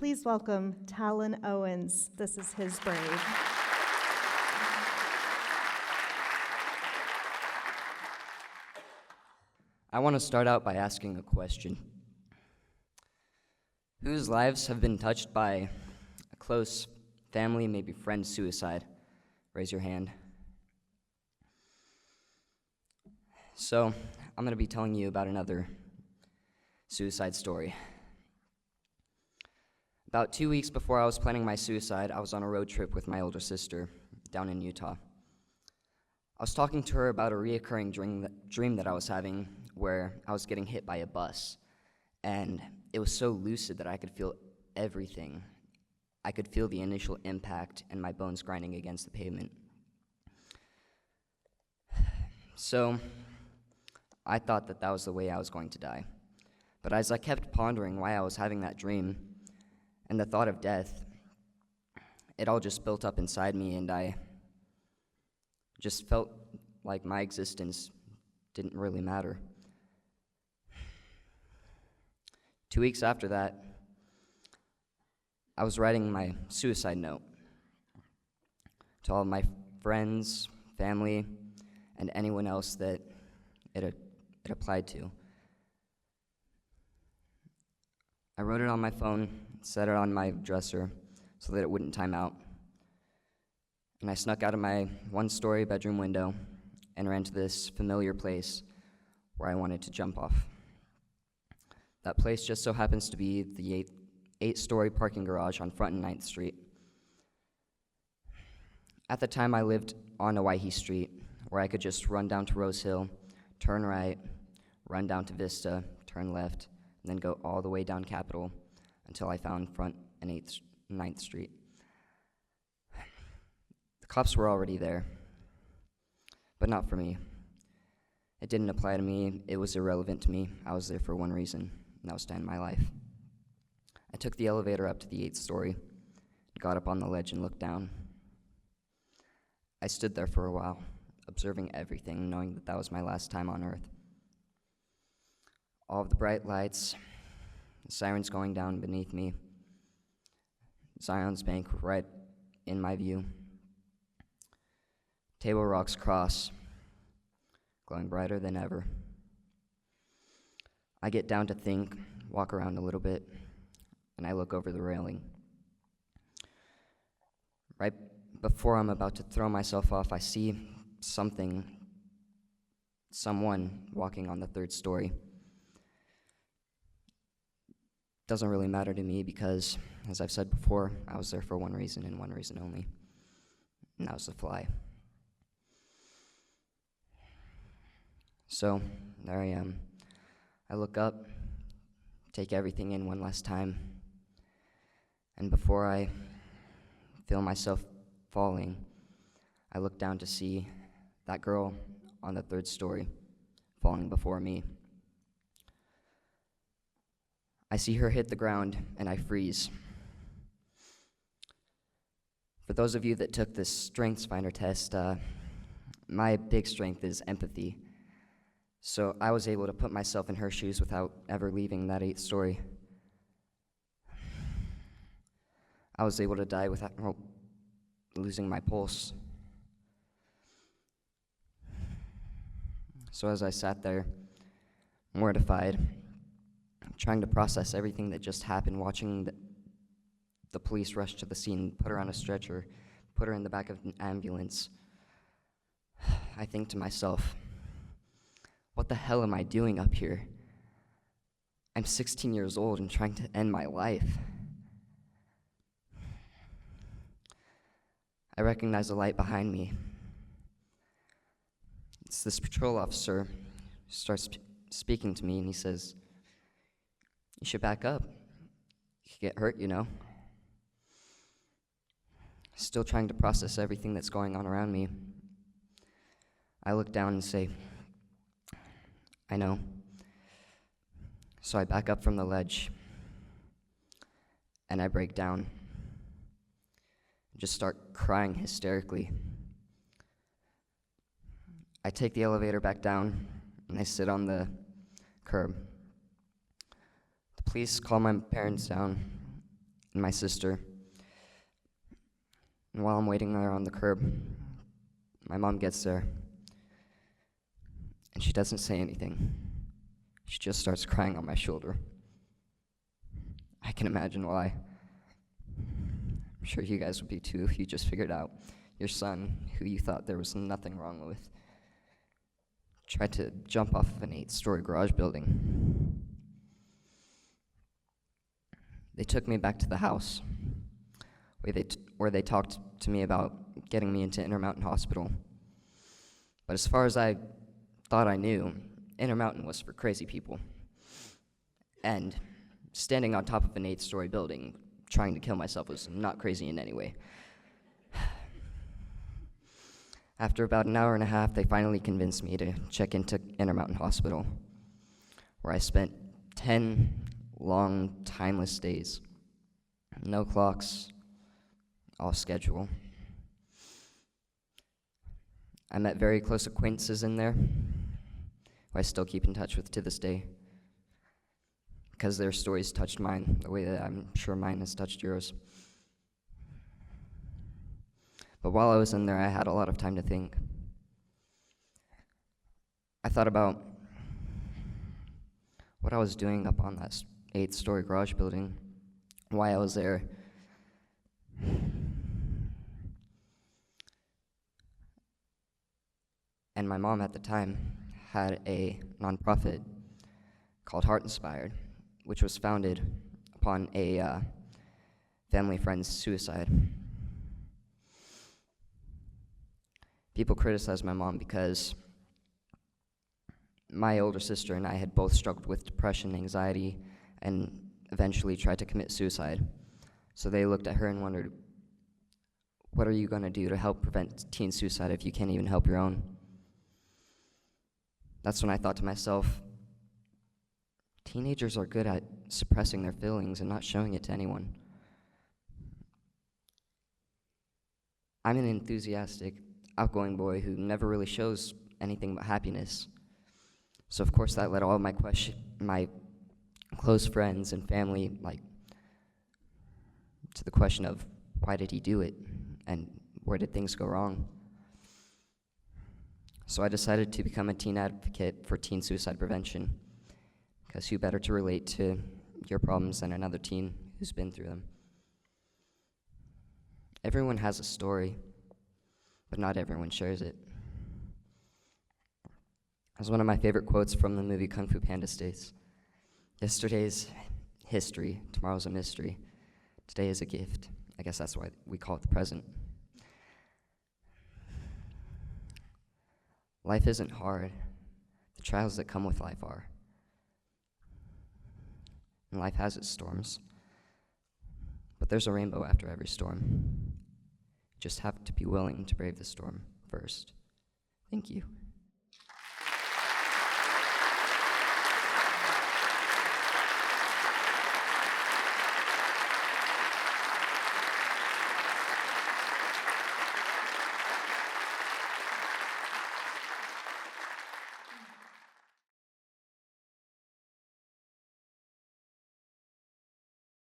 Please welcome Talon Owens. This is his brave. I want to start out by asking a question. Whose lives have been touched by a close family, maybe friend suicide? Raise your hand. So, I'm going to be telling you about another suicide story. About 2 weeks before I was planning my suicide, I was on a road trip with my older sister down in Utah. I was talking to her about a reoccurring dream that I was having where I was getting hit by a bus, and it was so lucid that I could feel everything. I could feel the initial impact and my bones grinding against the pavement. So, I thought that was the way I was going to die. But as I kept pondering why I was having that dream and the thought of death, it all just built up inside me, and I just felt like my existence didn't really matter. 2 weeks after that, I was writing my suicide note to all of my friends, family, and anyone else that it applied to. I wrote it on my phone, set it on my dresser so that it wouldn't time out. And I snuck out of my one-story bedroom window and ran to this familiar place where I wanted to jump off. That place just so happens to be the eight-story parking garage on Front and 9th Street. At the time, I lived on Owyhee Street, where I could just run down to Rose Hill, turn right, run down to Vista, turn left, and then go all the way down Capitol until I found Front and 9th Street. The cops were already there, but not for me. It didn't apply to me. It was irrelevant to me. I was there for one reason, and that was to end my life. I took the elevator up to the 8th story, got up on the ledge and looked down. I stood there for a while, observing everything, knowing that was my last time on Earth. All of the bright lights, the sirens going down beneath me, Zion's Bank right in my view, Table Rock's cross, glowing brighter than ever. I get down to think, walk around a little bit, and I look over the railing. Right before I'm about to throw myself off, I see someone walking on the 3rd story. Doesn't really matter to me because, as I've said before, I was there for one reason and one reason only, and that was to fly. So, there I am. I look up, take everything in one last time, and before I feel myself falling, I look down to see that girl on the 3rd story falling before me. I see her hit the ground, and I freeze. For those of you that took this Strengths Finder test, my big strength is empathy. So I was able to put myself in her shoes without ever leaving that 8th story. I was able to die without losing my pulse. So as I sat there, mortified, trying to process everything that just happened, watching the police rush to the scene, put her on a stretcher, put her in the back of an ambulance, I think to myself, what the hell am I doing up here? I'm 16 years old and trying to end my life. I recognize a light behind me. It's this patrol officer who starts speaking to me, and he says, "You should back up. You could get hurt, you know." Still trying to process everything that's going on around me, I look down and say, "I know." So I back up from the ledge, and I break down. Just start crying hysterically. I take the elevator back down, and I sit on the curb. The police call my parents down, and my sister. And while I'm waiting there on the curb, my mom gets there, and she doesn't say anything. She just starts crying on my shoulder. I can imagine why. I'm sure you guys would be too if you just figured out your son, who you thought there was nothing wrong with, tried to jump off of an 8-story garage building. They took me back to the house, where they talked to me about getting me into Intermountain Hospital. But as far as I thought I knew, Intermountain was for crazy people. And standing on top of an 8-story building, trying to kill myself, was not crazy in any way. After about an hour and a half, they finally convinced me to check into Intermountain Hospital, where I spent 10 long, timeless days. No clocks, all schedule. I met very close acquaintances in there, who I still keep in touch with to this day, because their stories touched mine the way that I'm sure mine has touched yours. But while I was in there, I had a lot of time to think. I thought about what I was doing up on that 8-story garage building, why I was there. And my mom at the time had a nonprofit called Heart Inspired, which was founded upon a family friend's suicide. People criticized my mom because my older sister and I had both struggled with depression, anxiety, and eventually tried to commit suicide. So they looked at her and wondered, what are you going to do to help prevent teen suicide if you can't even help your own? That's when I thought to myself, teenagers are good at suppressing their feelings and not showing it to anyone. I'm an enthusiastic, outgoing boy who never really shows anything but happiness. So of course that led all of my close friends and family to the question of why did he do it and where did things go wrong? So I decided to become a teen advocate for teen suicide prevention, because who better to relate to your problems than another teen who's been through them? Everyone has a story, but not everyone shares it. As one of my favorite quotes from the movie Kung Fu Panda states, yesterday's history, tomorrow's a mystery, today is a gift. I guess that's why we call it the present. Life isn't hard. The trials that come with life are. And life has its storms. But there's a rainbow after every storm. You just have to be willing to brave the storm first. Thank you.